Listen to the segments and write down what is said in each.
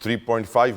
3.5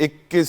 21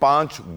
5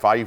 5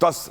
10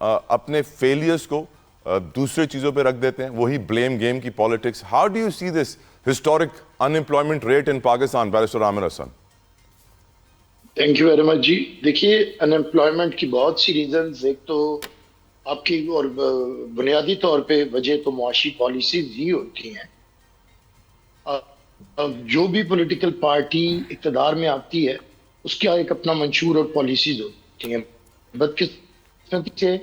اپنے فیلئرس کو دوسرے چیزوں پہ رکھ دیتے ہیں, وہی بلیم گیم کی politics. How do you see this historic unemployment rate in Pakistan, barrister Aamir Hassan? Thank you very much جی. دیکھیے ان امپلائمنٹ کی بہت سی ریزنز, ایک تو آپ کی اور بنیادی طور پہ وجہ تو معاشی پالیسیز ہی ہوتی ہیں. جو بھی پولیٹیکل پارٹی اقتدار میں آتی ہے اس کا ایک اپنا منشور اور پالیسیز ہوتی ہیں. بدقسمتی سے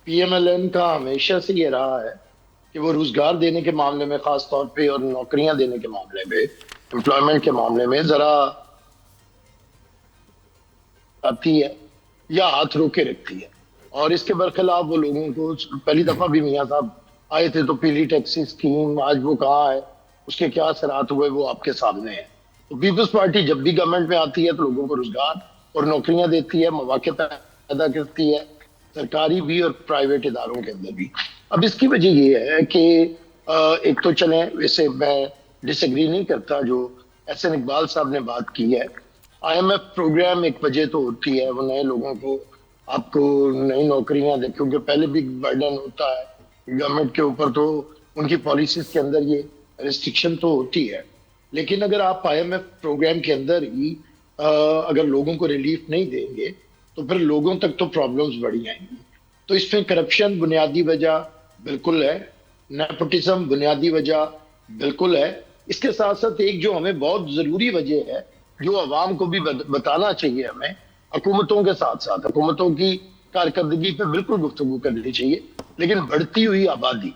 پی ایم ایل این کا ہمیشہ سے یہ رہا ہے کہ وہ روزگار دینے کے معاملے میں خاص طور پہ اور نوکریاں دینے کے معاملے میں, امپلائمنٹ کے معاملے میں ذرا آتی ہے یا ہاتھ رو کے رکھتی ہے. اور اس کے برخلاف وہ لوگوں کو, پہلی دفعہ بھی میاں صاحب آئے تھے تو پیلی ٹیکسی اسکیم آج وہ کہاں ہے, اس کے کیا اثرات ہوئے وہ آپ کے سامنے ہیں. تو پیپلز پارٹی جب بھی گورنمنٹ میں آتی ہے تو لوگوں کو روزگار اور نوکریاں دیتی ہے, مواقع پیدا کرتی ہے, سرکاری بھی اور پرائیویٹ اداروں کے اندر بھی. اب اس کی وجہ یہ ہے کہ ایک تو چلیں, ویسے میں ڈس ایگری نہیں کرتا جو احسن اقبال صاحب نے بات کی ہے, آئی ایم ایف پروگرام ایک وجہ تو ہوتی ہے, وہ نئے لوگوں کو آپ کو نئی نوکریاں دیں, کیونکہ پہلے بھی برڈن ہوتا ہے گورنمنٹ کے اوپر, تو ان کی پالیسیز کے اندر یہ ریسٹرکشن تو ہوتی ہے. لیکن اگر آپ آئی ایم ایف پروگرام کے اندر ہی اگر لوگوں کو ریلیف نہیں دیں گے تو پھر لوگوں تک تو پرابلمز بڑھی آئیں گی. تو اس میں کرپشن بنیادی وجہ بالکل ہے, نیپوٹزم بنیادی وجہ بالکل ہے. اس کے ساتھ ساتھ ایک جو ہمیں بہت ضروری وجہ ہے جو عوام کو بھی بتانا چاہیے, ہمیں حکومتوں کے ساتھ ساتھ حکومتوں کی کارکردگی پہ بالکل گفتگو کرنی چاہیے, لیکن بڑھتی ہوئی آبادی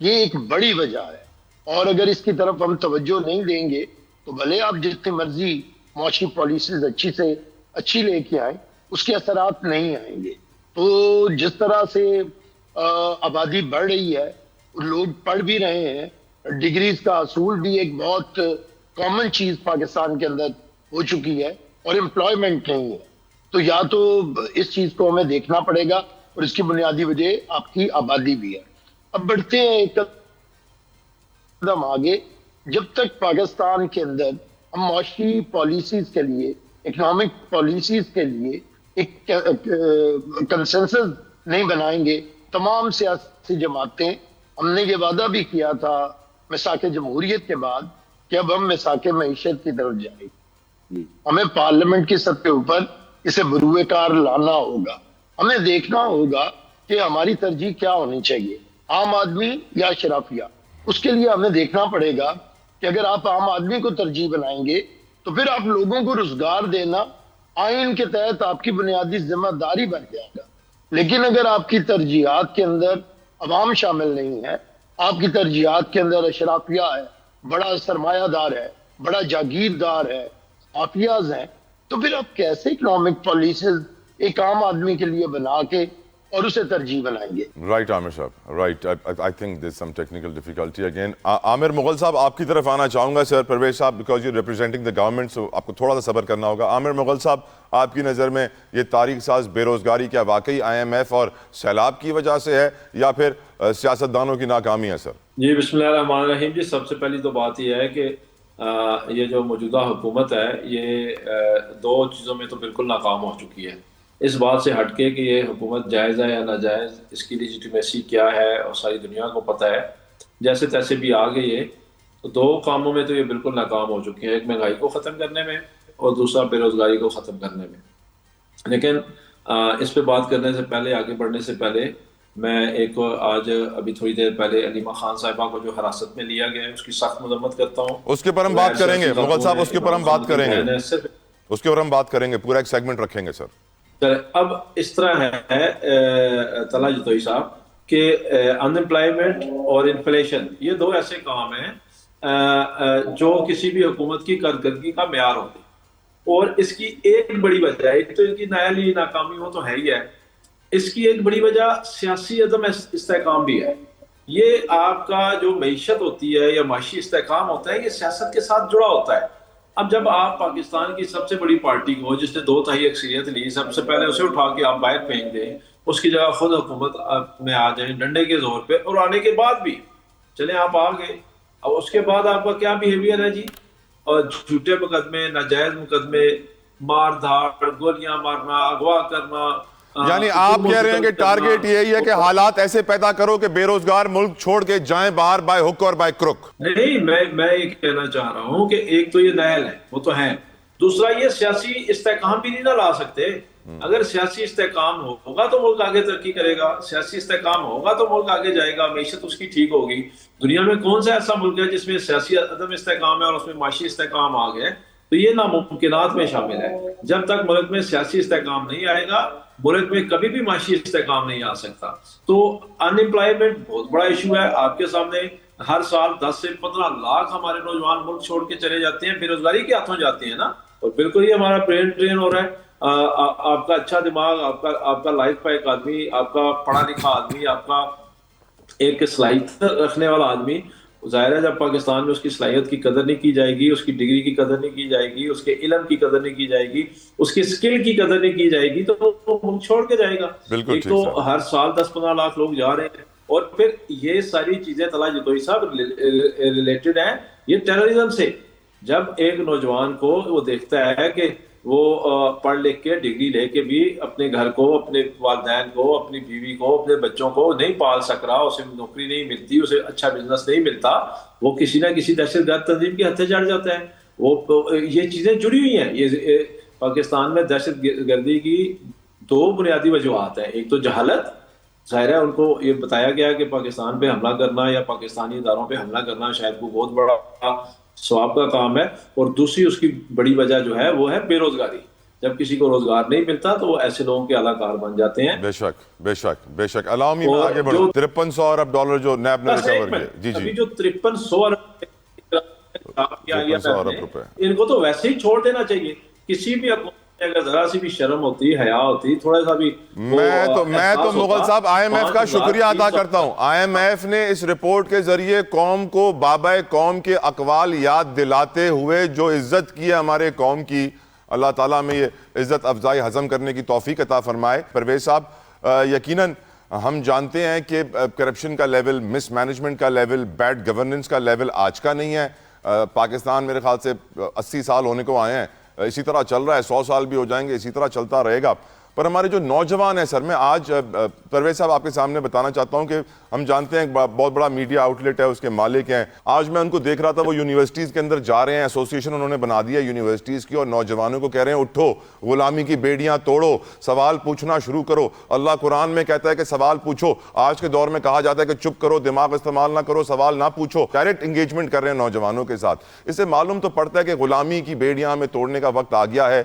یہ ایک بڑی وجہ ہے. اور اگر اس کی طرف ہم توجہ نہیں دیں گے تو بھلے آپ جتنی مرضی معاشی پالیسیز اچھی سے اچھی لے کے آئیں, اس کے اثرات نہیں آئیں گے. تو جس طرح سے آبادی بڑھ رہی ہے, لوگ پڑھ بھی رہے ہیں, ڈگریز کا اصول بھی ایک بہت کامن چیز پاکستان کے اندر ہو چکی ہے, اور امپلائمنٹ نہیں ہے. تو یا تو اس چیز کو ہمیں دیکھنا پڑے گا, اور اس کی بنیادی وجہ آپ کی آبادی بھی ہے. اب بڑھتے ہیں ایک قدم آگے, جب تک پاکستان کے اندر ہم معاشی پالیسیز کے لیے, اکنامک پالیسیز کے لیے ایک کنسنسس نہیں بنائیں گے, تمام سیاسی جماعتیں, ہم نے یہ وعدہ بھی کیا تھا میثاق جمہوریت کے بعد کہ اب ہم میثاق معیشت کی طرف جائیں گے, ہمیں پارلیمنٹ کی سطح اوپر اسے بروئے کار لانا ہوگا. ہمیں دیکھنا ہوگا کہ ہماری ترجیح کیا ہونی چاہیے, عام آدمی یا اشرافیہ. اس کے لیے ہمیں دیکھنا پڑے گا کہ اگر آپ عام آدمی کو ترجیح بنائیں گے تو پھر آپ لوگوں کو روزگار دینا آئین کے تحت آپ کی بنیادی ذمہ داری بن جائے گا. لیکن اگر آپ کی ترجیحات کے اندر عوام شامل نہیں ہے, آپ کی ترجیحات کے اندر اشرافیہ ہے, بڑا سرمایہ دار ہے, بڑا جاگیردار ہے, مافیاز ہیں, تو پھر آپ کیسے اکنامک پالیسیز ایک عام آدمی کے لیے بنا کے اور اسے ترجیح بنائیں گے؟ رائٹ عامر صاحب, right. I think there some technical difficulty again. Aamir Mughal صاحب آپ کی طرف آنا چاہوں گا. سر پرویز صاحب, because you representing the government, so آپ کو تھوڑا سا صبر کرنا ہوگا. عامر مغل صاحب, آپ کی نظر میں یہ تاریخ ساز بے روزگاری کیا واقعی آئی ایم ایف اور سیلاب کی وجہ سے ہے یا پھر سیاستدانوں کی ناکامی ہے؟ سر جی بسم اللہ الرحمن الرحیم. جی سب سے پہلی تو بات یہ ہے کہ یہ جو موجودہ حکومت ہے یہ دو چیزوں میں تو بالکل ناکام ہو چکی ہے. اس بات سے ہٹ کے کہ یہ حکومت جائز ہے یا ناجائز, اس کی لیجیٹیمیسی کیا ہے اور ساری دنیا کو پتہ ہے, جیسے تیسے بھی آ گئی ہے. تو دو کاموں میں تو یہ بالکل ناکام ہو چکی ہے, ایک مہنگائی کو ختم کرنے میں اور دوسرا بے روزگاری کو ختم کرنے میں. لیکن اس پہ بات کرنے سے پہلے, آگے بڑھنے سے پہلے, میں ایک آج ابھی تھوڑی دیر پہلے علیمہ خان صاحبہ کو جو حراست میں لیا گیا ہے اس کی سخت مذمت کرتا ہوں. اس کے اوپر ہم بات کریں گے مغل صاحب, اس کے اوپر ہم بات کریں گے, اس کے اوپر ہم بات کریں گے, پورا ایک سیگمنٹ رکھیں گے. سر اب اس طرح ہے طلعت جتوئی صاحب کہ ان امپلائمنٹ اور انفلیشن یہ دو ایسے کام ہیں جو کسی بھی حکومت کی کارکردگی کا معیار ہوتے ہیں. اور اس کی ایک بڑی وجہ ہے, ایک تو ان کی نااہلی ناکامی ہو تو ہے ہی ہے, اس کی ایک بڑی وجہ سیاسی عدم استحکام بھی ہے. یہ آپ کا جو معیشت ہوتی ہے یا معاشی استحکام ہوتا ہے یہ سیاست کے ساتھ جڑا ہوتا ہے. اب جب آپ پاکستان کی سب سے بڑی پارٹی کو جس نے 2/3 اکثریت لی, سب سے پہلے اسے اٹھا کے آپ باہر پھینک دیں, اس کی جگہ خود حکومت میں آ جائیں ڈنڈے کے زور پہ, اور آنے کے بعد بھی چلیں آپ آ گئے, اب اس کے بعد آپ کا کیا بیہیویئر ہے جی, اور جھوٹے مقدمے, ناجائز مقدمے, مار دھاڑ, گولیاں مارنا, اغوا کرنا, یعنی آپ کہہ رہے ہیں کہ ٹارگیٹ یہی ہے کہ حالات ایسے پیدا کرو کہ بے روزگار ملک چھوڑ کے جائیں باہر بائی ہک اور بائی کروک؟ نہیں، میں یہ کہنا چاہ رہا ہوں کہ ایک تو یہ نہل ہے، وہ تو ہے، دوسرا یہ سیاسی استحکام بھی نہیں نہ لا سکتے. اگر سیاسی استحکام ہوگا تو ملک آگے ترقی کرے گا، سیاسی استحکام ہوگا تو ملک آگے جائے گا، معیشت اس کی ٹھیک ہوگی. دنیا میں کون سا ایسا ملک ہے جس میں سیاسی عدم استحکام ہے اور اس میں معاشی استحکام آ گئے؟ تو یہ ناممکنات میں شامل ہے. جب تک ملک میں سیاسی استحکام نہیں آئے گا، ملک میں کبھی بھی معاشی استحکام نہیں آ سکتا. تو ان امپلائمنٹ بہت بڑا ایشو ہے آپ کے سامنے. ہر سال 10 سے 15 لاکھ ہمارے نوجوان ملک چھوڑ کے چلے جاتے ہیں، بے روزگاری کے ہاتھوں جاتے ہیں نا. اور بالکل یہ ہمارا برین ڈرین ہو رہا ہے. آپ کا اچھا دماغ، آپ کا لائف کا ایک آدمی، آپ کا پڑھا لکھا آدمی، آپ کا ایک صلاحیت رکھنے والا آدمی، ظاہر ہے جب پاکستان میں اس کی صلاحیت کی قدر نہیں کی جائے گی، اس کی ڈگری کی قدر نہیں کی جائے گی، اس کے علم کی قدر نہیں کی جائے گی، اس کی اسکل کی قدر نہیں کی جائے گی، تو وہ ملک چھوڑ کے جائے گا. ایک تو ہر سال 10-15 لاکھ لوگ جا رہے ہیں، اور پھر یہ ساری چیزیں طلعت جتوئی صاحب ریلیٹڈ ہیں یہ ٹیررزم سے. جب ایک نوجوان کو وہ دیکھتا ہے کہ وہ پڑھ لکھ کے ڈگری لے کے بھی اپنے گھر کو، اپنے والدین کو، اپنی بیوی کو، اپنے بچوں کو نہیں پال سک رہا، اسے نوکری نہیں ملتی، اسے اچھا بزنس نہیں ملتا، وہ کسی نہ کسی دہشت گرد تنظیم کے ہتھے چڑھ جاتا ہے. وہ یہ چیزیں جڑی ہوئی ہیں. یہ پاکستان میں دہشت گردی کی 2 بنیادی وجوہات ہیں. ایک تو جہالت، ظاہر ہے ان کو یہ بتایا گیا کہ پاکستان پہ حملہ کرنا یا پاکستانی اداروں پہ حملہ کرنا شاید کوئی بہت بڑا ثواب کا کام ہے. اور دوسری اس کی بڑی وجہ جو ہے وہ ہے بے روزگاری. جب کسی کو روزگار نہیں ملتا تو وہ ایسے لوگوں کے اعلیٰ کار بن جاتے ہیں. بے شک بے شک بے شک. علامی میں آگے بڑھو. 5300 ارب ڈالر جو نیب نے ریکور کیا. جی ابھی جو 5300 ارب ان کو تو ویسے ہی چھوڑ دینا چاہیے. کسی بھی اگر ذرا سی بھی شرم ہوتی، حیا ہوتی، تھوڑا سا بھی. میں تو مغل صاحب آئی ایم ایف کا شکریہ ادا کرتا ہوں. آئی ایم ایف نے اس رپورٹ کے ذریعے قوم کو بابا قوم کے اقوال یاد دلاتے ہوئے جو عزت کی ہے ہمارے قوم کی، اللہ تعالیٰ میں یہ عزت افزائی ہضم کرنے کی توفیق عطا فرمائے. پرویز صاحب، یقیناً ہم جانتے ہیں کہ کرپشن کا لیول، مس مینجمنٹ کا لیول، بیڈ گورننس کا لیول آج کا نہیں ہے. پاکستان میرے خیال سے 80 سال ہونے کو آئے ہیں، اسی طرح چل رہا ہے، 100 سال بھی ہو جائیں گے، اسی طرح چلتا رہے گا. پر ہمارے جو نوجوان ہیں سر، میں آج پرویز صاحب آپ کے سامنے بتانا چاہتا ہوں کہ ہم جانتے ہیں بہت بڑا میڈیا آؤٹ لیٹ ہے، اس کے مالک ہیں. آج میں ان کو دیکھ رہا تھا، وہ یونیورسٹیز کے اندر جا رہے ہیں، ایسوسیشن انہوں نے بنا دیا یونیورسٹیز کی، اور نوجوانوں کو کہہ رہے ہیں اٹھو، غلامی کی بیڑیاں توڑو، سوال پوچھنا شروع کرو. اللہ قرآن میں کہتا ہے کہ سوال پوچھو. آج کے دور میں کہا جاتا ہے کہ چپ کرو، دماغ استعمال نہ کرو، سوال نہ پوچھو. ڈائریکٹ انگیجمنٹ کر رہے ہیں نوجوانوں کے ساتھ. اس سے معلوم تو پڑتا ہے کہ غلامی کی بیڑیاں ہمیں توڑنے کا وقت آ گیا ہے،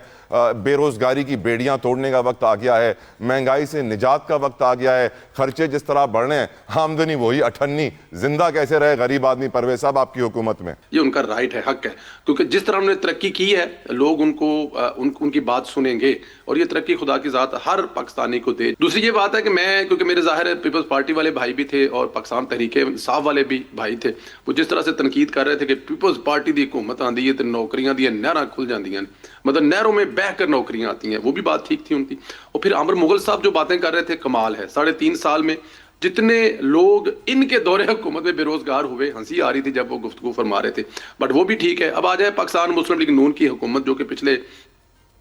بے روزگاری کی بیڑیاں توڑنے کا وقت آ گیا ہے، مہنگائی سے نجات کا وقت آ گیا ہے. خرچے جس طرح بڑھ رہے ہیں، آمدنی وہی 98، زندہ کیسے رہے غریب آدمی؟ پرویز صاحب آپ کی حکومت میں یہ ان کا رائٹ ہے، حق ہے، کیونکہ جس طرح انہوں نے ترقی کی ہے لوگ ان کی بات سنیں گے، اور یہ ترقی خدا کی ذات ہر پاکستانی کو دے. دوسری یہ بات ہے کہ میں، کیونکہ میرے ظاہر ہے پیپلز پارٹی والے بھائی بھی تھے اور پاکستان تحریک انصاف والے بھی بھائی تھے، وہ جس طرح سے تنقید کر رہے تھے کہ پیپلز پارٹی دی حکومت آندی ہے تو نوکریاں دی نہراں کھل جاندیاں، مطلب نہروں میں بہہ کر نوکریاں آتی ہیں. وہ بھی بات ٹھیک تھی ان کی. اور پھر عامر مغل صاحب جو باتیں کر رہے تھے کمال ہے. 3.5 سال میں جتنے لوگ ان کے دور حکومت میں بے روزگار ہوئے، ہنسی آ رہی تھی جب وہ گفتگو فرما رہے تھے، بٹ وہ بھی ٹھیک ہے. اب آ جائے پاکستان مسلم لیگ نون کی حکومت، جو کہ پچھلے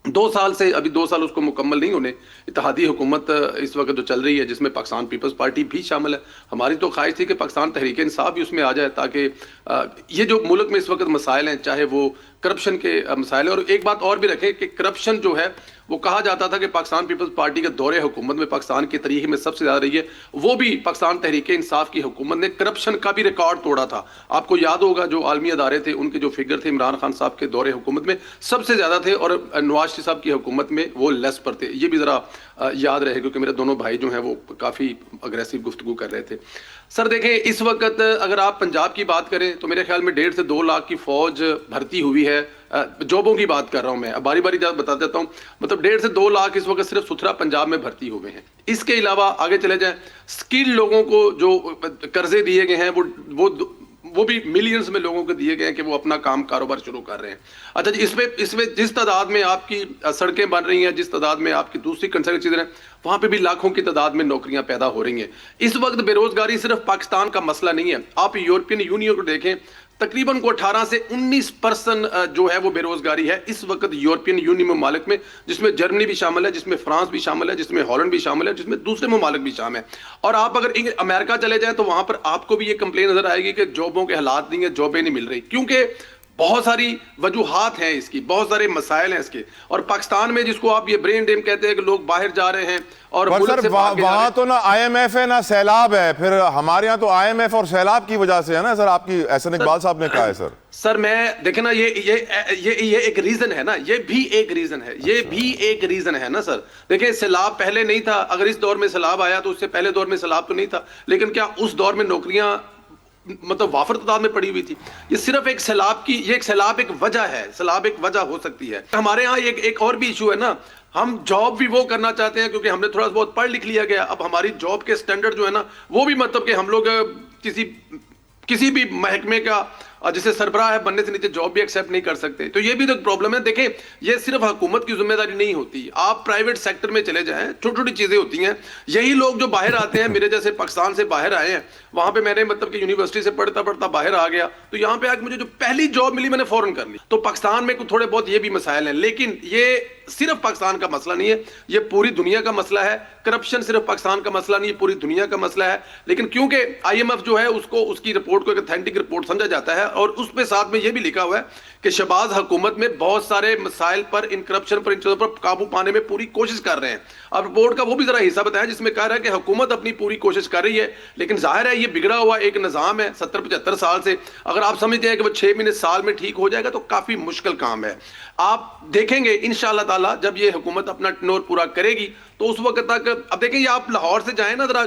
2 سال سے، ابھی 2 سال اس کو مکمل نہیں ہونے، اتحادی حکومت اس وقت جو چل رہی ہے جس میں پاکستان پیپلز پارٹی بھی شامل ہے. ہماری تو خواہش تھی کہ پاکستان تحریک انصاف بھی اس میں آ جائے، تاکہ یہ جو ملک میں اس وقت مسائل ہیں، چاہے وہ کرپشن کے مسائل ہیں. اور ایک بات اور بھی رکھیں کہ کرپشن جو ہے، وہ کہا جاتا تھا کہ پاکستان پیپلز پارٹی کے دور حکومت میں پاکستان کی تاریخ میں سب سے زیادہ رہی ہے، وہ بھی پاکستان تحریک انصاف کی حکومت نے کرپشن کا بھی ریکارڈ توڑا تھا. آپ کو یاد ہوگا جو عالمی ادارے تھے ان کے جو فگر تھے عمران خان صاحب کے دور حکومت میں سب سے زیادہ تھے، اور نواز شریف صاحب کی حکومت میں وہ لیس پر تھے. یہ بھی ذرا یاد رہے، کیونکہ میرے دونوں بھائی جو ہیں وہ کافی اگریسو گفتگو کر رہے تھے. سر دیکھیں، اس وقت اگر آپ پنجاب کی بات کریں تو میرے خیال میں 1.5 سے 2 لاکھ کی فوج بھرتی ہوئی ہے. جابوں کی بات کر رہا ہوں میں، باری باری بتا دیتا ہوں. مطلب 1.5 سے 2 لاکھ اس وقت صرف ستھرا پنجاب میں بھرتی ہوئے ہیں. اس کے علاوہ آگے چلے جائیں، سکل لوگوں کو جو قرضے دیے گئے ہیں وہ بھی ملینز میں لوگوں کو دیے گئے ہیں کہ وہ اپنا کاروبار شروع کر رہے ہیں. اچھا جی، اس میں جس تعداد میں آپ کی سڑکیں بن رہی ہیں، جس تعداد میں آپ کی دوسری کنسرن چیزیں ہیں، وہاں پہ بھی لاکھوں کی تعداد میں نوکریاں پیدا ہو رہی ہیں. اس وقت بے روزگاری صرف پاکستان کا مسئلہ نہیں ہے. آپ یورپین یونین کو دیکھیں، تقریباً کو 18 سے 19% جو ہے وہ بے روزگاری ہے اس وقت یورپین یونین ممالک میں، جس میں جرمنی بھی شامل ہے، جس میں فرانس بھی شامل ہے، جس میں ہالینڈ بھی شامل ہے، جس میں دوسرے ممالک بھی شامل ہیں. اور آپ اگر امریکہ چلے جائیں تو وہاں پر آپ کو بھی یہ کمپلین نظر آئے گی کہ جابوں کے حالات نہیں ہیں، جابیں نہیں مل رہی، کیونکہ بہت ساری وجوہات ہیں اس کی، بہت سارے مسائل ہیں اس کے. اور پاکستان میں جس کو آپ یہ برین ڈیم کہتے ہیں کہ لوگ باہر جا رہے ہیں اور پر ملک سر سے بھاگ کے جا رہے وہاں ہیں. تو نہ آئی ایم ایف ہے نہ سیلاب ہے، پھر ہمارے یہاں تو آئی ایم ایف اور سیلاب کی وجہ سے ہے نا سر، آپ کی احسن اقبال صاحب نے کہا ہے سر. سر میں دیکھیں نا یہ ایک ریزن ہے نا، یہ بھی ایک ریزن ہے، یہ بھی ایک ریزن ہے نا سر. دیکھیں سیلاب پہلے نہیں تھا، اگر اس دور میں سیلاب آیا تو اس سے پہلے دور میں سیلاب تو نہیں تھا، لیکن کیا اس دور میں نوکریاں مطلب وافر تعداد میں پڑی ہوئی تھی؟ یہ صرف ایک سیلاب کی، یہ ایک سیلاب ایک وجہ ہے، سیلاب ایک وجہ ہو سکتی ہے. ہمارے ہاں ایک اور بھی ایشو ہے نا، ہم جاب بھی وہ کرنا چاہتے ہیں کیونکہ ہم نے تھوڑا بہت پڑھ لکھ لیا گیا. اب ہماری جاب کے سٹینڈرڈ جو ہے نا وہ بھی مطلب کہ ہم لوگ کسی بھی محکمے کا جسے سربراہ ہے بننے سے نیچے جاب بھی ایکسیپٹ نہیں کر سکتے. تو یہ بھی تو ایک پرابلم ہے. دیکھیں یہ صرف حکومت کی ذمہ داری نہیں ہوتی، آپ پرائیویٹ سیکٹر میں چلے جائیں، چھوٹی چھوٹی چیزیں ہوتی ہیں. یہی لوگ جو باہر آتے ہیں، میرے جیسے پاکستان سے باہر آئے ہیں، وہاں پہ میں نے مطلب کہ یونیورسٹی سے پڑھتا پڑھتا باہر آ گیا، تو یہاں پہ آ کے مجھے جو پہلی جاب ملی میں نے فوراً کر لی. تو پاکستان میں تھوڑے بہت یہ بھی مسائل ہیں، لیکن یہ صرف پاکستان کا مسئلہ نہیں ہے، یہ پوری دنیا کا مسئلہ ہے. کرپشن صرف پاکستان کا مسئلہ نہیں ہے، پوری دنیا کا مسئلہ ہے. لیکن کیونکہ آئی ایم ایف جو ہے اس کی رپورٹ کو ایک اتھینٹک رپورٹ سمجھا جاتا ہے، اور اس میں ساتھ میں یہ بھی لکھا ہوا ہے کہ شہباز حکومت میں بہت سارے مسائل پر، ان کرپشن پر، ان چیزوں پر قابو پانے میں پوری کوشش کر رہے ہیں. اب رپورٹ کا وہ بھی ذرا حصہ بتایا جس میں کہہ رہا ہے کہ حکومت اپنی پوری کوشش کر رہی ہے، لیکن ظاہر ہے یہ بگڑا ہوا ایک نظام ہے 70-75 سال سے. اگر آپ سمجھتے ہیں کہ وہ 6 مہینے سال میں ٹھیک ہو جائے گا تو کافی مشکل کام ہے. آپ دیکھیں گے انشاءاللہ تعالی جب یہ حکومت اپنا ٹینور پورا کرے گی تو اس وقت تک، اب دیکھیں یہ آپ لاہور سے جائیں نا ذرا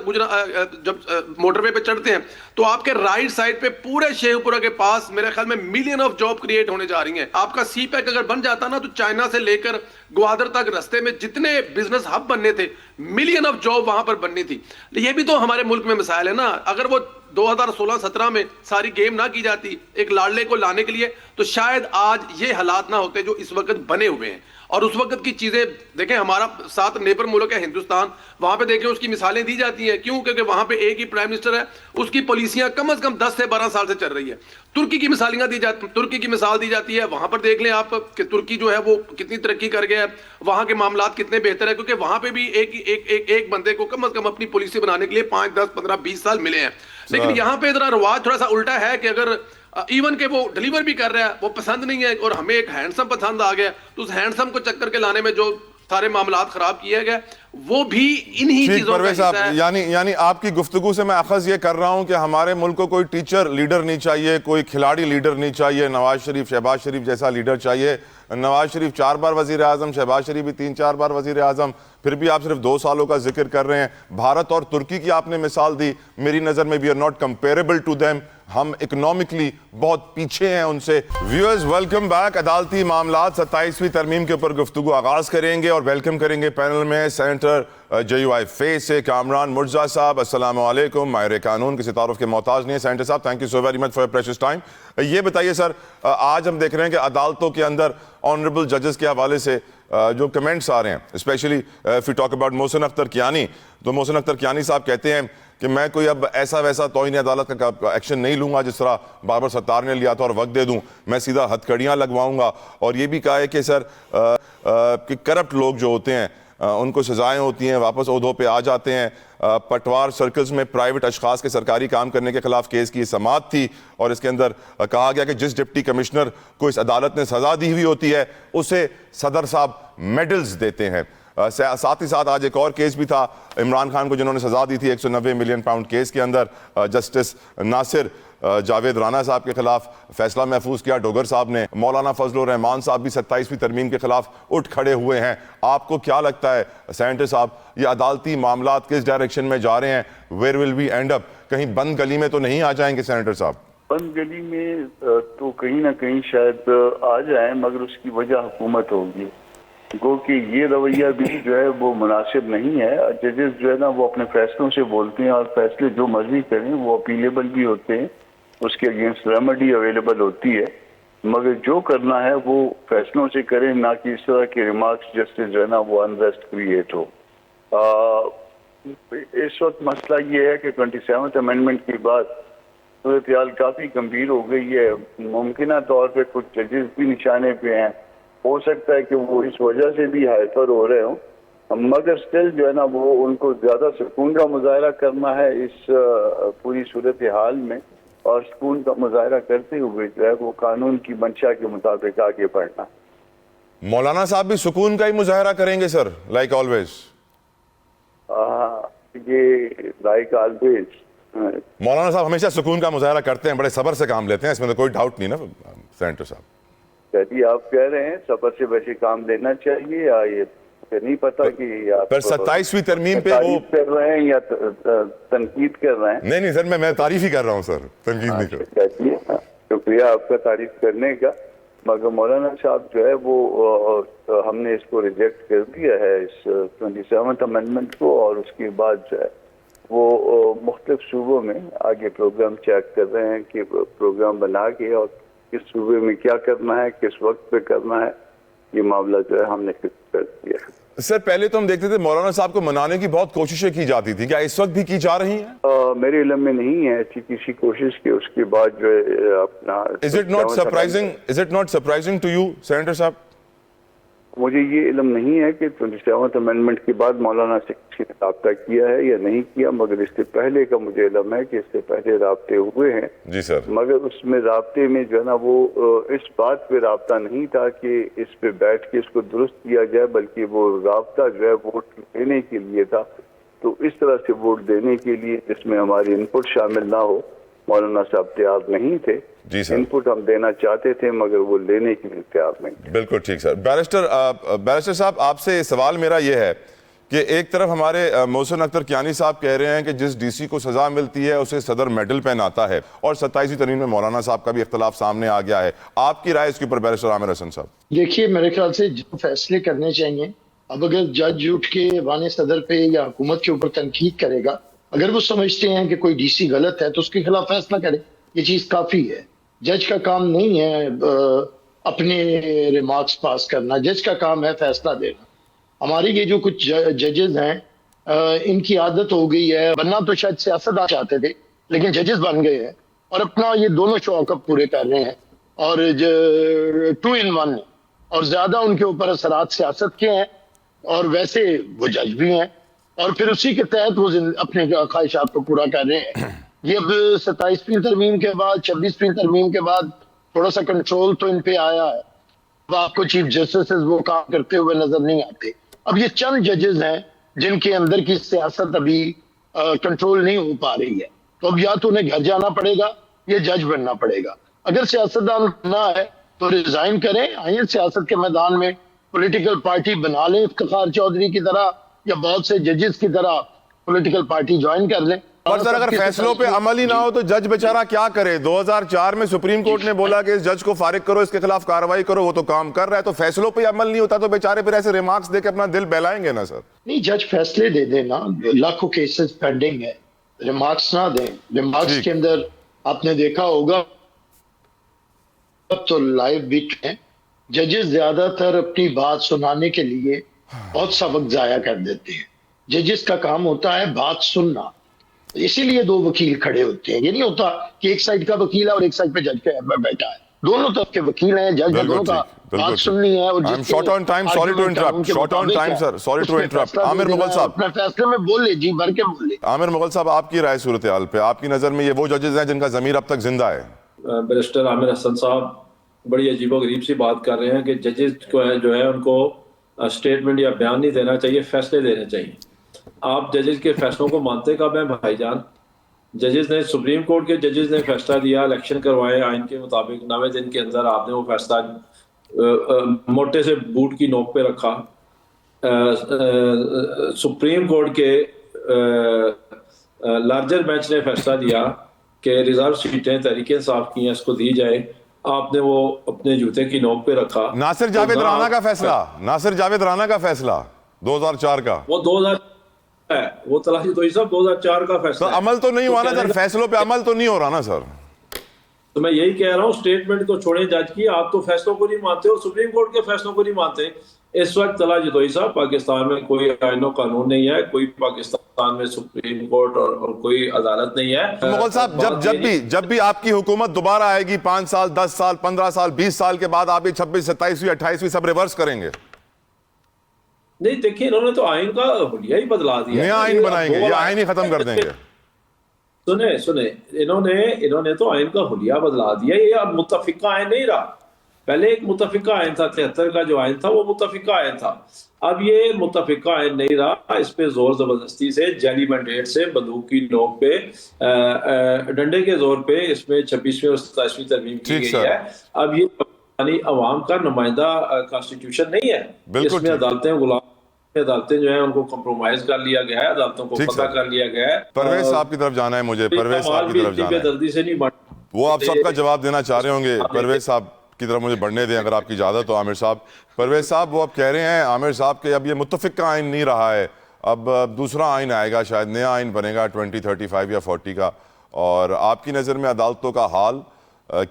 جب موٹر وے پہ چڑھتے ہیں تو آپ کے رائٹ سائڈ پہ پورے شیخ پورہ کے پاس میرے خیال میں ملین آف جاب کریٹ ہونے جا رہی ہیں. آپ کا سی پیک اگر بن جاتا نا تو چائنا سے لے کر گوادر تک رستے میں جتنے بزنس ہب بننے تھے، ملین آف جاب وہاں پر بننی تھی. یہ بھی تو ہمارے ملک میں مسائل ہے نا. اگر وہ 2016-17 میں ساری گیم نہ کی جاتی ایک لاڈلے کو لانے کے لیے تو شاید آج یہ حالات نہ ہوتے جو اس وقت بنے ہوئے ہیں. اور اس وقت کی چیزیں دیکھیں، ہمارا ساتھ نیبر ملک ہے ہندوستان، وہاں پہ دیکھیں اس کی مثالیں دی جاتی ہیں. کیوں؟ کیونکہ وہاں پہ ایک ہی پرائم منسٹر ہے، اس کی پالیسیاں کم از کم 10 سے 12 سال سے چل رہی ہے. ترکی کی ترکی کی مثال دی جاتی ہے، وہاں پر دیکھ لیں آپ کہ ترکی جو ہے وہ کتنی ترقی کر گیا ہے، وہاں کے معاملات کتنے بہتر ہیں، کیونکہ وہاں پہ بھی ایک بندے کو کم از کم اپنی پالیسی بنانے کے لیے 5, 10, 15, 20 سال ملے ہیں. لیکن یہاں پہ ذرا رواج تھوڑا سا الٹا ہے کہ اگر ایون کہ وہ ڈلیور بھی کر رہا ہے، وہ پسند نہیں ہے اور ہمیں ایک ہینڈسم پسند آ گیا تو اس ہینڈسم کو چکر کے لانے میں جو سارے معاملات خراب کیے گئے وہ بھی انہی چیزوں کا حصہ ہے. یعنی آپ کی گفتگو سے میں اخذ یہ کر رہا ہوں کہ ہمارے ملک کو کوئی ٹیچر لیڈر نہیں چاہیے، کوئی کھلاڑی لیڈر نہیں چاہیے. نواز شریف، شہباز شریف جیسا لیڈر چاہیے. نواز شریف 4 بار وزیر اعظم، شہباز شریف بھی 3-4 بار وزیر اعظم، پھر بھی آپ صرف 2 سالوں کا ذکر کر رہے ہیں. بھارت اور ترکی کی آپ نے مثال دی، میری نظر میں we are not comparable to them, ہم اکنامکلی بہت پیچھے ہیں ان سے. Viewers welcome back. عدالتی معاملات 27ویں ترمیم کے اوپر گفتگو آغاز کریں گے اور ویلکم کریں گے پینل میں سینیٹر JUI سے کامران مرزا صاحب. السلام علیکم. ماہر قانون کسی تعارف کے محتاج نہیں ہے. سینیٹر صاحب thank you so very much for your precious time. یہ بتائیے سر، آج ہم دیکھ رہے ہیں کہ عدالتوں کے اندر آنریبل ججز کے حوالے سے جو کمنٹس آ رہے ہیں، specially if we talk about Mohsin Akhtar Kayani, تو محسن اختر کیانی صاحب کہتے ہیں کہ میں کوئی اب ایسا ویسا توہین عدالت کا ایکشن نہیں لوں گا جس طرح بابر ستار نے لیا تھا اور وقت دے دوں، میں سیدھا ہتھکڑیاں لگواؤں گا. اور یہ بھی کہا ہے کہ سر کہ کرپٹ لوگ جو ہوتے ہیں ان کو سزائیں ہوتی ہیں، واپس عہدوں پہ آ جاتے ہیں. پٹوار سرکلز میں پرائیویٹ اشخاص کے سرکاری کام کرنے کے خلاف کیس کی سماعت تھی اور اس کے اندر کہا گیا کہ جس ڈپٹی کمشنر کو اس عدالت نے سزا دی ہوئی ہوتی ہے اسے صدر صاحب میڈلز دیتے ہیں. ساتھ ہی ساتھ آج ایک اور کیس بھی تھا عمران خان کو جنہوں نے سزا دی تھی 190 ملین پاؤنڈ کیس کے اندر. جسٹس ناصر جاوید رانا صاحب کے خلاف فیصلہ محفوظ کیا ڈوگر صاحب نے. مولانا فضل الرحمان صاحب بھی 27ویں ترمیم کے خلاف اٹھ کھڑے ہوئے ہیں. آپ کو کیا لگتا ہے سینیٹر صاحب، یہ عدالتی معاملات کس ڈائریکشن میں جا رہے ہیں؟ ویئر ول وی اینڈ اپ؟ کہیں بند گلی میں تو نہیں آ جائیں گے سینیٹر صاحب؟ بند گلی میں تو کہیں نہ کہیں شاید آ جائیں، مگر اس کی وجہ حکومت ہوگی. گو کہ یہ رویہ بھی جو ہے وہ مناسب نہیں ہے. ججز جو ہے نا وہ اپنے فیصلوں سے بولتے ہیں اور فیصلے جو مرضی کریں وہ اپیلیبل بھی ہوتے ہیں، اس کے اگینسٹ ریمیڈی اویلیبل ہوتی ہے. مگر جو کرنا ہے وہ فیصلوں سے کریں، نہ کہ اس طرح کے ریمارکس جس سے جو ہے نا وہ انریسٹ کریٹ ہو. اس وقت مسئلہ یہ ہے کہ 27th امینڈمنٹ کے بعد صورتحال کافی گمبھیر ہو گئی ہے. ممکنہ طور پہ کچھ ججز بھی نشانے پہ ہیں, ہو سکتا ہے کہ وہ اس وجہ سے بھی ہائپر ہو رہے ہوں, مگر سٹل جو ہے نا وہ ان کو زیادہ سکون کا مظاہرہ کرنا ہے اس پوری صورتحال میں, اور سکون کا مظاہرہ کرتے ہوئے جو ہے وہ قانون کی منشا کے مطابق آگے بڑھنا. مولانا صاحب بھی سکون کا ہی مظاہرہ کریں گے سر, لائک آلویز؟ یہ لائک آلویز مولانا صاحب ہمیشہ سکون کا مظاہرہ کرتے ہیں, بڑے صبر سے کام لیتے ہیں, اس میں تو کوئی ڈاؤٹ نہیں نا سینیٹر صاحب. جی آپ کہہ رہے ہیں صبر سے ویسے کام لینا چاہیے, یا یہ نہیں پتا کہ آپ 27ویں ترمیم پہ وہ تعریف کر رہے ہیں یا تنقید کر رہے ہیں؟ نہیں سر, میں تعریف ہی کر رہا ہوں سر, تنقید نہیں کر رہا. شکریہ آپ کا تعریف کرنے کا, مگر مولانا صاحب جو ہے وہ ہم نے اس کو ریجیکٹ کر دیا ہے اس 27th امینڈمنٹ کو, اور اس کے بعد جو ہے وہ مختلف صوبوں میں آگے پروگرام چیک کر رہے ہیں کہ پروگرام بنا کے اور کس صوبے میں کیا کرنا ہے, کس وقت پہ کرنا ہے, یہ معاملہ جو ہے ہم نے فکس کر دیا. سر پہلے تو ہم دیکھتے تھے مولانا صاحب کو منانے کی بہت کوششیں کی جاتی تھی, کیا اس وقت بھی کی جا رہی ہیں؟ میرے علم میں نہیں ہے ایسی کسی کوشش کی. اس کے بعد جو ہے اپنا Is it not surprising to you, senator صاحب؟ مجھے یہ علم نہیں ہے کہ 27th امینڈمنٹ کے بعد مولانا سے کسی نے رابطہ کیا ہے یا نہیں کیا, مگر اس سے پہلے کا مجھے علم ہے کہ اس سے پہلے رابطے ہوئے ہیں. جی سر. مگر اس میں رابطے میں جو ہے نا وہ اس بات پہ رابطہ نہیں تھا کہ اس پہ بیٹھ کے اس کو درست کیا جائے, بلکہ وہ رابطہ جو ہے ووٹ دینے کے لیے تھا. تو اس طرح سے ووٹ دینے کے لیے جس میں ہماری ان پٹ شامل نہ ہو, مولانا صاحب تیار نہیں تھے. جی سر. ان پٹ ہم دینا چاہتے تھے مگر وہ لینے کے لیے تیار نہیں تھے. بالکل ٹھیک سر. بیرسٹر صاحب آپ سے سوال میرا یہ ہے کہ ایک طرف ہمارے محسن اختر کیانی صاحب کہہ رہے ہیں کہ جس ڈی سی کو سزا ملتی ہے اسے صدر میڈل پہناتا ہے, اور 27ویں ترمیم میں مولانا صاحب کا بھی اختلاف سامنے آ گیا ہے. آپ کی رائے اس کے اوپر بیرسٹر عامر حسن صاحب؟ دیکھیے میرے خیال سے جو فیصلے کرنے چاہیے, اب اگر جج اٹھ کے ایوان صدر پہ یا حکومت کے اوپر تنقید کرے گا, اگر وہ سمجھتے ہیں کہ کوئی ڈی سی غلط ہے تو اس کے خلاف فیصلہ کرے, یہ چیز کافی ہے. جج کا کام نہیں ہے اپنے ریمارکس پاس کرنا, جج کا کام ہے فیصلہ دینا. ہماری یہ جو کچھ ججز ہیں ان کی عادت ہو گئی ہے, بننا تو شاید سیاست چاہتے تھے لیکن ججز بن گئے ہیں اور اپنا یہ دونوں شوق پورے کر رہے ہیں, اور 2 in 1 ہے, اور زیادہ ان کے اوپر اثرات سیاست کے ہیں اور ویسے وہ جج بھی ہیں, اور پھر اسی کے تحت وہ اپنے خواہشات کو پورا کر رہے ہیں. یہ اب 27ویں ترمیم کے بعد 26ویں ترمیم کے بعد تھوڑا سا کنٹرول تو ان پہ آیا ہے. اب آپ کو چیف جسٹس وہ کام کرتے ہوئے نظر نہیں آتے. اب یہ چند ججز ہیں جن کے اندر کی سیاست ابھی کنٹرول نہیں ہو پا رہی ہے, تو اب یا تو انہیں گھر جانا پڑے گا یا جج بننا پڑے گا. اگر سیاستدان بننا ہے تو ریزائن کریں, آئیں سیاست کے میدان میں پولیٹیکل پارٹی بنا لیں افتخار چودھری کی طرح, یا بہت سے ججز کی طرح پولیٹیکل پارٹی جوائن کر لیں. اور سر اگر فیصلوں پہ عمل ہی نہ ہو تو جج بیچارہ کیا کرے؟ 2004 میں سپریم کورٹ نے بولا کہ اس جج کو فارغ کرو, اس کے خلاف کارروائی کرو, وہ تو کام کر رہا ہے. تو فیصلوں پہ عمل نہیں ہوتا تو بیچارے پھر ایسے ریمارکس دے کے اپنا دل بہلائیں گے نا سر؟ نہیں, جج فیصلے دے دینا, لاکھوں کیسز پینڈنگ ہے, ریمارکس نہ دیں. ریمارکس کے اندر آپ نے دیکھا ہوگا اب تو لائیو بیٹ ہیں, ججز زیادہ تر اپنی بات سنانے کے لیے بہت سا وقت ضائع کر دیتے ہیں. ججز کا کام ہوتا ہے بات سننا, اسی لیے 2 وکیل کھڑے ہوتے ہیں. یہ نہیں ہوتا کہ ایک سائڈ کا وکیل ہے اور ایک سائڈ پہ جج بیٹھا ہے, دونوں طرف کے وکیل ہیں, جج دونوں کا بات سننی ہے. اور short on time, sorry to interrupt. Aamir Mughal صاحب اپنے فیصلے میں بول لے, جی بھر کے بول لے. عامر مغل صاحب آپ کی رائے صورتحال پہ, آپ کی نظر میں یہ وہ ججز ہیں جن کا ضمیر اب تک زندہ ہے؟ بیرسٹر عامر حسن صاحب بڑی عجیب و غریب سی بات کر رہے ہیں کہ ججز کو جو ہے ان کو اسٹیٹمنٹ یا بیان نہیں دینا چاہیے, فیصلے دینے چاہیے. آپ ججز کے فیصلوں کو مانتے کب ہیں بھائی جان؟ ججز نے, سپریم کورٹ کے ججز نے فیصلہ دیا, الیکشن کروائے آئین کے مطابق, 90 دن کے اندر آپ نے وہ فیصلہ موٹے سے بوٹ کی نوک پہ رکھا. سپریم کورٹ کے لارجر بینچ نے فیصلہ دیا کہ ریزرو سیٹیں تحریک انصاف کی ہیں, اس کو دی جائے. آپ نے وہ اپنے جوتے کی نوک پہ رکھا. ناصر جاوید رانا کا فیصلہ, ناصر جاوید رانا کا فیصلہ 2004 کا, وہ 2000 ہے, وہ تلاش تو صاحب 2004 کا فیصلہ. عمل تو نہیں ہوا نا سر, فیصلوں پہ عمل تو نہیں ہو رہا نا سر. تو میں یہی کہہ رہا ہوں, اسٹیٹمنٹ کو چھوڑیں جج کی, آپ تو فیصلوں کو نہیں مانتے اور سپریم کورٹ کے فیصلوں کو نہیں مانتے. اس وقت طلعت جتوئی صاحب پاکستان میں کوئی آئین و قانون نہیں ہے, کوئی پاکستان پاکستان میں سپریم کورٹ اور کوئی عدالت نہیں ہے. مغل صاحب جب بھی آپ کی حکومت دوبارہ آئے گی 5 سال 10 سال 15 سال 20 سال کے بعد آپ یہ 26 27 28 سب ریورس کریں گے؟ نہیں دیکھیں انہوں نے تو آئین کا حلیہ ہی بدلا دیا. نیا آئین بنائیں گے یا آئین ہی ختم کر دیں گے؟ سنیں انہوں نے تو آئین کا حلیہ بدلا دیا. یہ اب متفقہ آئین نہیں رہا. پہلے ایک متفقہ آئین تھا 73 کا جو آئین تھا وہ متفقہ آئین تھا. اب یہ متفقہ آئین نہیں رہا. اس پہ زور زبردستی سے جعلی مینڈیٹ سے بندوق کی نوک پہ ڈنڈے کے زور پہ اس میں 26ویں اور 27ویں ترمیم کی گئی ہے. اب یہ یعنی عوام کا نمائندہ کانسٹیٹیوشن نہیں ہے. اس میں عدالتیں جو ہیں ان کو کمپرومائز کر لیا گیا ہے, عدالتوں کو پتہ کر لیا گیا ہے. پرویز صاحب کی طرف جانا ہے مجھے, پرویز صاحب کی طرف جانا ہے. جلدی سے نہیں بڑھ وہ آپ سب کا جواب دینا چاہ رہے ہوں گے. پرویز صاحب کی طرف مجھے بڑھنے دیں اگر آپ کی اجازت ہو. عامر صاحب, پرویز صاحب وہ اب کہہ رہے ہیں عامر صاحب کہ اب یہ متفق کا آئین نہیں رہا ہے, اب دوسرا آئین آئے گا, شاید نیا آئین بنے گا 2035 یا 40 کا. اور آپ کی نظر میں عدالتوں کا حال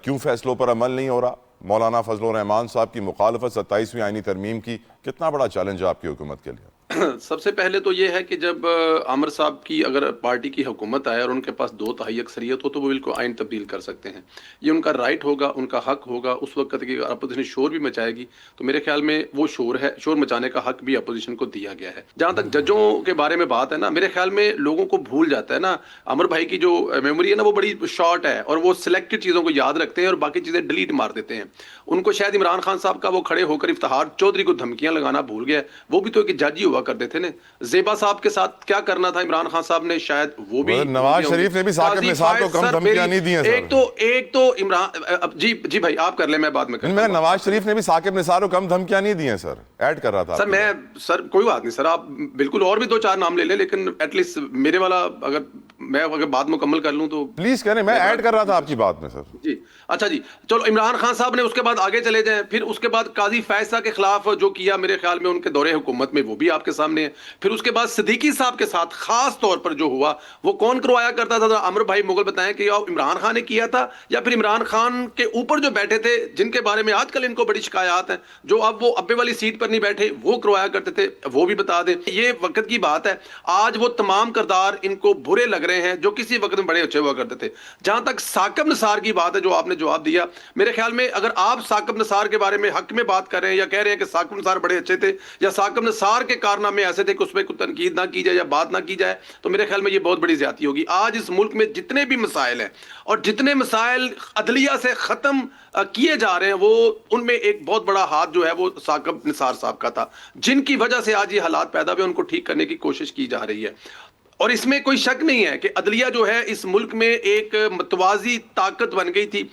کیوں فیصلوں پر عمل نہیں ہو رہا؟ مولانا فضل الرحمان صاحب کی مخالفت 27ویں آئینی ترمیم کی کتنا بڑا چیلنج ہے آپ کی حکومت کے لیے؟ سب سے پہلے تو یہ ہے کہ جب عامر صاحب کی اگر پارٹی کی حکومت آئے اور ان کے پاس 2/3 اکثریت ہو تو وہ بالکل آئین تبدیل کر سکتے ہیں. یہ ان کا رائٹ ہوگا, ان کا حق ہوگا. اس وقت کہ اپوزیشن شور بھی مچائے گی تو میرے خیال میں وہ شور مچانے کا حق بھی اپوزیشن کو دیا گیا ہے. جہاں تک ججوں کے بارے میں بات ہے نا, میرے خیال میں لوگوں کو بھول جاتا ہے نا. عامر بھائی کی جو میموری ہے نا وہ بڑی شارٹ ہے اور وہ سلیکٹڈ چیزوں کو یاد رکھتے ہیں اور باقی چیزیں ڈیلیٹ مار دیتے ہیں. ان کو شاید عمران خان صاحب کا وہ کھڑے ہو کر افتخار چودھری کو دھمکیاں لگانا بھول گیا. وہ بھی تو ایک جج ہی ہوا کرتے تھے نا. زیبا صاحب کے ساتھ کیا کرنا تھا عمران خان صاحب نے, شاید وہ بھی. نواز شریف نے بھی ثاقب نثار کو کم دھمکیاں نہیں دی ہیں سر. ایک تو عمران جی بھائی آپ کر لیں, میں بعد میں کروں. میں نواز شریف نے بھی ثاقب نثار کو کم دھمکیاں نہیں دی ہیں سر, ایڈ کر رہا تھا سر. کوئی بات نہیں سر, آپ بالکل اور بھی 2-4 نام لے لیں, لیکن ایٹ لیسٹ میرے والا اگر بات مکمل کر لوں تو پلیز کریں. میں ایڈ کر رہا تھا آپ کی بات میں سر. جی اچھا جی چلو. عمران خان صاحب نے اس کے بعد آگے چلے جائیں. پھر اس کے بعد قاضی فیصلہ کے خلاف جو کیا میرے خیال میں ان کے دور حکومت میں وہ بھی آپ کے سامنے ہے. پھر اس کے بعد صدیقی صاحب کے ساتھ خاص طور پر جو ہوا وہ کون کروایا کرتا تھا؟ عامر بھائی مغل بتائیں کہ عمران خان نے کیا تھا یا پھر عمران خان کے اوپر جو بیٹھے تھے جن کے بارے میں آج کل ان کو بڑی شکایات ہیں, جو اب وہ ابے والی سیٹ پر نہیں بیٹھے, وہ کروایا کرتے تھے, وہ بھی بتا دیں. یہ وقت کی بات ہے. آج وہ تمام کردار ان کو برے لگ رہے ہیں جو کسی وقت میں بڑے اچھے ہوا کرتے تھے. جہاں تک ثاقب نثار کی بات ہے جو آپ نے جواب دیا, میرے خیال میں اگر آپ ثاقب نثار کے بارے میں حق میں بات کر رہے ہیں یا کہہ رہے ہیں کہ ثاقب نثار بڑے اچھے تھے یا ثاقب نثار کے کارنامے ایسے تھے کہ اس پہ کوئی تنقید نہ کی جائے یا بات نہ کی جائے, تو میرے خیال میں یہ بہت بڑی زیادتی ہوگی. آج اس ملک میں جتنے بھی مسائل ہیں اور جتنے مسائل عدلیہ سے ختم کیے جا رہے ہیں وہ ان میں ایک بہت بڑا ہاتھ جو ہے وہ ثاقب نثار صاحب کا تھا, جن کی وجہ سے آج یہ حالات پیدا ہوئے. ان کو ٹھیک کرنے کی کوشش کی جا رہی ہے اور اس میں کوئی شک نہیں ہے کہ عدلیہ جو ہے اس ملک میں ایک متوازی طاقت بن گئی تھی.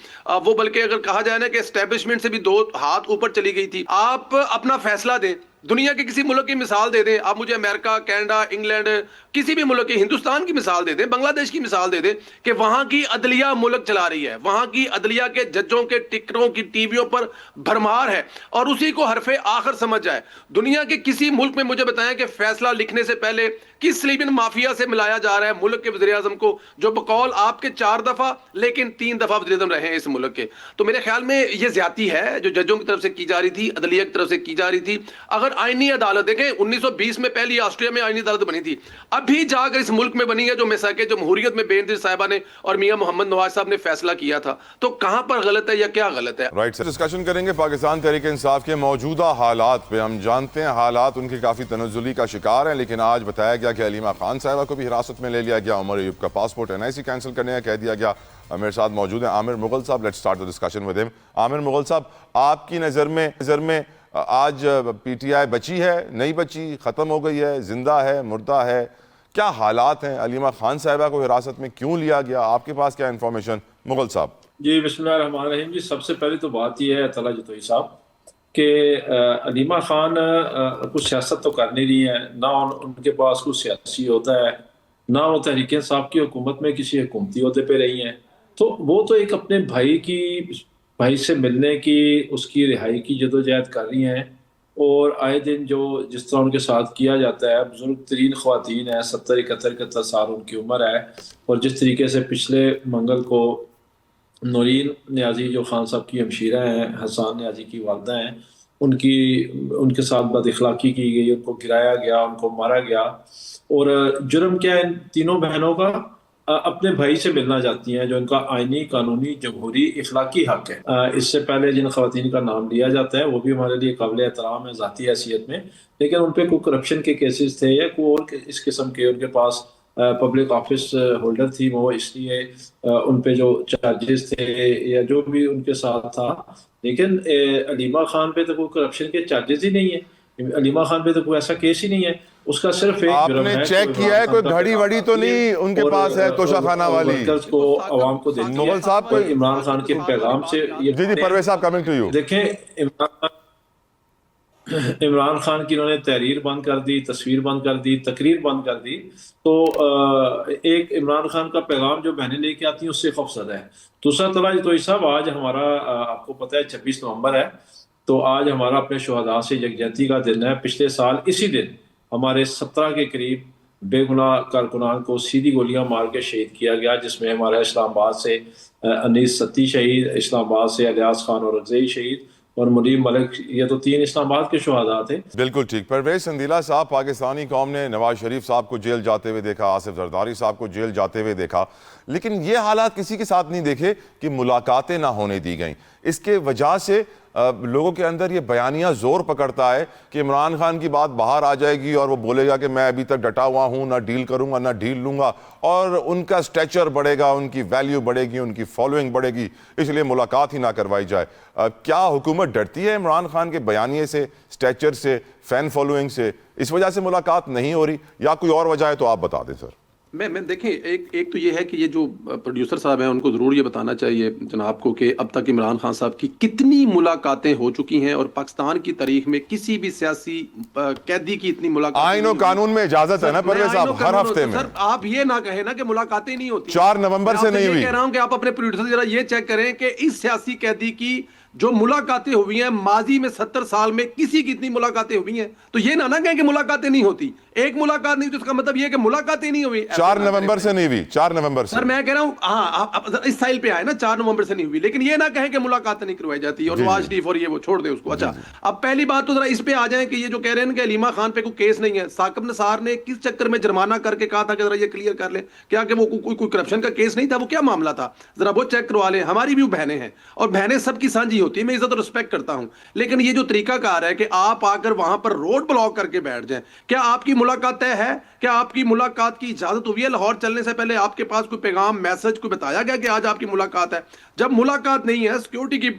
وہ بلکہ اگر کہا جائے نا کہ اسٹیبلشمنٹ سے بھی 2 ہاتھ اوپر چلی گئی تھی. آپ اپنا فیصلہ دیں, دنیا کے کسی ملک کی مثال دے دیں. آپ مجھے امریکہ, کینیڈا, انگلینڈ, کسی بھی ملک کی, ہندوستان کی مثال دے دیں, بنگلہ دیش کی مثال دے دیں کہ وہاں کی عدلیہ ملک چلا رہی ہے, وہاں کی عدلیہ کے ججوں کے ٹکروں کی ٹی ویوں پر بھرمار ہے اور اسی کو حرف آخر سمجھ جائے. دنیا کے کسی ملک میں مجھے بتائیں کہ فیصلہ لکھنے سے پہلے کس لیبین مافیا سے ملایا جا رہا ہے ملک کے وزیر اعظم کو, جو بقول آپ کے 4 دفعہ لیکن 3 دفعہ وزیر اعظم رہے ہیں اس ملک کے. تو میرے خیال میں یہ زیادتی ہے جو ججوں کی طرف سے کی جا رہی تھی, عدلیہ کی طرف سے کی جا رہی تھی. اگر آئینی عدالت دیکھیں 1920 میں پہلی آسٹریا میں آئینی عدالت بنی تھی, ابھی جا کر اس ملک میں بنی ہے جو میثاق جمہوریت میں بے نظیر صاحبہ نے اور میاں محمد نواز صاحب نے فیصلہ کیا تھا. تو کہاں پر غلط ہے یا کیا غلط ہے؟ رائٹ سر, ڈسکشن کریں گے پاکستان تحریک انصاف کے موجودہ حالات پہ. ہم جانتے ہیں حالات ان کی کافی تنزلی کا شکار ہیں, لیکن آج بتایا گیا کہ علیمہ خان صاحبہ کو بھی حراست میں لے لیا گیا, عمر ایوب کا پاسپورٹ NIC کینسل کرنے کا کہہ دیا گیا. میرے ساتھ موجود ہیں عامر مغل صاحب. Let's start the discussion with him. Aamir Mughal صاحب, آپ کی نظر میں آج PTI بچی ہے, نہیں بچی, ختم ہو گئی ہے, زندہ ہے, مردہ ہے, کیا حالات ہیں؟ علیمہ خان صاحبہ کو حراست میں کیوں لیا گیا؟ آپ کے پاس کیا انفارمیشن مغل صاحب؟ جی بسم اللہ الرحمن الرحیم. جی سب سے پہلے تو بات یہ ہے طلعت جتوئی صاحب کہ علیمہ خان کچھ سیاست تو کر نہیں رہی ہے, نہ ان کے پاس کچھ سیاسی ہوتا ہے, نہ وہ تحریک انصاف کی حکومت میں کسی حکومتی عہدے پہ رہی ہیں. تو وہ تو ایک اپنے بھائی سے ملنے کی, اس کی رہائی کی جدوجہد کر رہی ہیں. اور آئے دن جس طرح ان کے ساتھ کیا جاتا ہے, بزرگ ترین خواتین ہیں, 70-71 سال ان کی عمر ہے, اور جس طریقے سے پچھلے منگل کو نورین نیازی جو خان صاحب کی ہمشیرہ ہیں, حسان نیازی کی والدہ ہیں, ان کے ساتھ بد اخلاقی کی گئی، ان کو گرایا گیا، ان کو مارا گیا. اور جرم کیا ہے ان تینوں بہنوں کا؟ اپنے بھائی سے ملنا چاہتی ہیں جو ان کا آئینی، قانونی، جمہوری، اخلاقی حق ہے. اس سے پہلے جن خواتین کا نام لیا جاتا ہے وہ بھی ہمارے لیے قابل احترام ہے ذاتی حیثیت میں، لیکن ان پہ کوئی کرپشن کے کیسز تھے یا کوئی اور اس قسم کے، ان کے پاس پبلک آفس ہولڈر تھی وہ، اس لیے ان پہ جو چارجز تھے یا جو بھی ان کے ساتھ تھا. لیکن علیمہ خان پہ تو کوئی کرپشن کے چارجز ہی نہیں ہے، علیمہ خان پہ تو کوئی ایسا کیس ہی نہیں ہے. اس کا صرف ایک آپ جرم نے ہے چیک کیا ہے کوئی گھڑی وڑی تو نہیں ان کے پاس ہے توشہ خانہ والی؟ ورکرز کو، عوام کو دیتی ہے. مغل صاحب کوئی عمران خان کے پیغام سے جی پرویز صاحب کمنگ ٹو یو. دیکھیں عمران خان کی انہوں نے تحریر بند کر دی، تصویر بند کر دی، تقریر بند کر دی. تو ایک عمران خان کا پیغام جو بہنیں لے کے آتی ہیں اس سے خوفزدہ ہے. دوسرا طلعت جتوئی صاحب، آج ہمارا آپ کو پتہ ہے 26 نومبر ہے، تو آج ہمارا اپنے شہداء سے یکجہتی کا دن ہے. پچھلے سال اسی دن ہمارے 17 کے قریب بے گناہ کارکنان کو سیدھی گولیاں مار کے شہید کیا گیا، جس میں ہمارا اسلام آباد سے انیس ستی شہید، اسلام آباد سے الیاس خان اور رضی شہید، اور منیب ملک، یہ تو 3 اسلام آباد کے شہداء تھے. بالکل ٹھیک. پرویز سندیلہ صاحب، پاکستانی قوم نے نواز شریف صاحب کو جیل جاتے ہوئے دیکھا، آصف زرداری صاحب کو جیل جاتے ہوئے دیکھا، لیکن یہ حالات کسی کے ساتھ نہیں دیکھے کہ ملاقاتیں نہ ہونے دی گئیں. اس کے وجہ سے لوگوں کے اندر یہ بیانیہ زور پکڑتا ہے کہ عمران خان کی بات باہر آ جائے گی اور وہ بولے گا کہ میں ابھی تک ڈٹا ہوا ہوں، نہ ڈیل کروں گا، نہ ڈیل لوں گا، اور ان کا سٹیچر بڑھے گا، ان کی ویلیو بڑھے گی، ان کی فالوئنگ بڑھے گی، اس لیے ملاقات ہی نہ کروائی جائے. کیا حکومت ڈرتی ہے عمران خان کے بیانیے سے، سٹیچر سے، فین فالوئنگ سے، اس وجہ سے ملاقات نہیں ہو رہی، یا کوئی اور وجہ ہے تو آپ بتا دیں سر؟ میں دیکھیں، ایک تو یہ ہے کہ یہ جو پروڈیوسر صاحب ہیں ان کو ضرور یہ بتانا چاہیے جناب کو کہ اب تک عمران خان صاحب کی کتنی ملاقاتیں ہو چکی ہیں، اور پاکستان کی تاریخ میں کسی بھی سیاسی قیدی کی اتنی ملاقاتیں آئین و قانون میں اجازت ہے نا پرویز صاحب ہر ہفتے میں. سر آپ یہ نہ کہیں نا کہ ملاقاتیں نہیں ہوتی. 4 نومبر سے نہیں ہوئی. میں کہہ رہا ہوں کہ آپ اپنے پروڈیوسر ذرا یہ چیک کریں کہ اس سیاسی قیدی کی جو ملاقاتیں ہوئی ہیں ماضی میں 70 سال میں کسی کی اتنی ملاقاتیں ہوئی ہیں، تو یہ نہ کہیں کہ ملاقاتیں نہیں ہوتی. ایک ملاقات نہیں تو اس کا مطلب یہ کہ ملاقاتیں نہیں ہوئی. 4 نومبر سے نہیں ہوئی، 4 نومبر سے. سر میں کہہ رہا ہوں ہاں اس سائل پہ آئے نا 4 نومبر سے نہیں ہوئی، لیکن یہ نہ کہیں کہ ملاقاتیں نہیں کروائی جاتی اور نواز شریف اور یہ وہ چھوڑ دیں اس کو. اچھا اب پہلی بات تو ذرا اس پہ آ جائیں کہ یہ جو کہہ رہے ہیں کہ علیمہ خان پہ کوئی کیس نہیں ہے. ثاقب نثار نے کس چکر میں جرمانہ کر کے کہا تھا کہ ذرا یہ کلیئر کر لیں کیا کہ وہ کوئی کرپشن کا کیس نہیں تھا، وہ کیا معاملہ تھا، ذرا وہ چیک کروا لیں. ہماری بھی بہنیں ہیں اور بہنیں سب کی سانجھی ہوتی ہیں، میں عزت اور رسپیکٹ کرتا ہوں، لیکن یہ جو طریقہ کار ہے کہ آپ آ کر وہاں پر روڈ بلاک کر کے بیٹھ جائیں. کیا آپ کی ملاقات طے ہے؟ کیا آپ کی ملاقات کی اجازت ہوئی ہے؟ لاہور چلنے سے پہلے آپ کے پاس کوئی پیغام، میسج کوئی بتایا گیا کہ آج آپ کی ملاقات ہے؟ جب ملاقات نہیں ہے، سیکیورٹی کی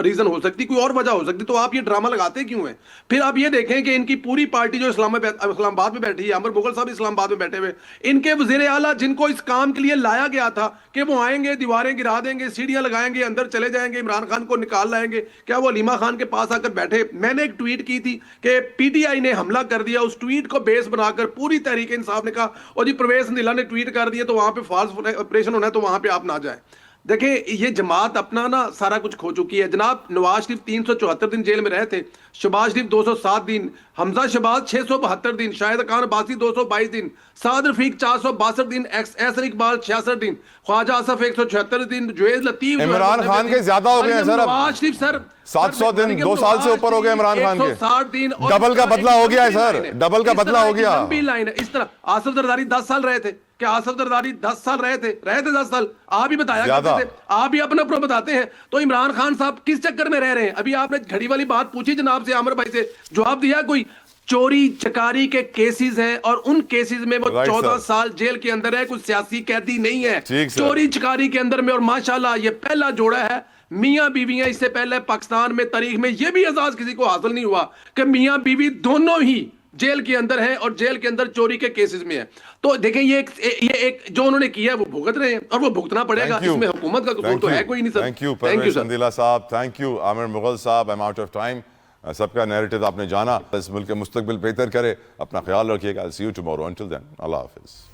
ریزن ہو سکتی، کوئی اور وجہ ہو سکتی، تو آپ یہ ڈرامہ لگاتے کیوں ہیں؟ پھر آپ یہ دیکھیں کہ ان کی پوری پارٹی جو اسلام آباد میں بیٹھی ہے، عمر مغل صاحب اسلام آباد میں بیٹھے ہوئے، ان کے وزیر اعلیٰ جن کو اس کام کے لیے لایا گیا تھا کہ وہ آئیں گے، دیواریں گرا دیں گے، سیڑھیاں لگائیں گے، اندر چلے جائیں گے، عمران خان کو نکال لائیں گے، کیا وہ علیمہ خان کے پاس آ کر بیٹھے؟ میں نے ایک ٹویٹ کی تھی کہ پی ٹی آئی نے حملہ کر دیا، اس ٹویٹ کو بیس بنا کر پوری تحریک انصاف نے کہا اور جی پرویز سندیلہ نے ٹویٹ کر دیا تو وہاں پہ فالس آپریشن ہونا ہے تو وہاں پہ آپ نہ جائیں. دیکھیں یہ جماعت اپنا نا سارا کچھ کھو چکی ہے. جناب نواز شریف 374 دن جیل میں رہے تھے، شہباز شریف 207 دن، حمزہ شہباز 672 دن، شاہد خان عباسی 222 دن، سعد رفیق 462 دن، احسن اقبال 66 دن، خواجہ آصف 176 دن، جوید لطیف، عمران خان کے زیادہ ہو گئے ہیں سر. نواز شریف سر 700 دن 2 سال سے اوپر ہو گئے عمران خان کے. 160 دن، ڈبل کا بدلہ ہو گیا ہے سر، ڈبل کا بدلہ ہو گیا. لمبی لائن ہے. اس طرح آصف زرداری 10 سال رہے تھے، کیا آصف زرداری 10 سال رہے تھے 10 سال آپ ہی بتایا کرتے تھے، آپ ہی اپنا اپنا بتاتے ہیں. تو عمران خان صاحب کس چکر میں رہ رہے ہیں؟ ابھی آپ نے گھڑی والی بات پوچھی جناب سے، عامر بھائی سے، جواب دیا کوئی؟ چوری چکاری کے کیسز ہیں اور ان کیسز میں وہ 14 سال جیل کے اندر ہے، کوئی سیاسی قیدی نہیں ہے. چوری چکاری کے اندر میں، اور ماشاءاللہ یہ پہلا جوڑا ہے میاں بیویاں. اس سے پہلے پاکستان میں تاریخ میں یہ بھی اعزاز کسی کو حاصل نہیں ہوا کہ میاں بیوی دونوں ہی جیل کے اندر ہیں اور جیل کے اندر چوری کے کیسز میں ہیں. تو دیکھیں یہ ایک جو انہوں نے کیا ہے وہ بھگت رہے ہیں اور وہ بھگتنا پڑے گا. اس میں حکومت کا قصور تو ہے کوئی نہیں سر. تھینک یو پرویز سندیلہ صاحب، تھینک یو عامر مغل صاحب. I'm out of time. سب کا نیریٹو آپ نے جانا. اس ملک کے مستقبل بہتر کرے. اپنا خیال رکھیے گا. I'll see you tomorrow. Until then, اللہ حافظ.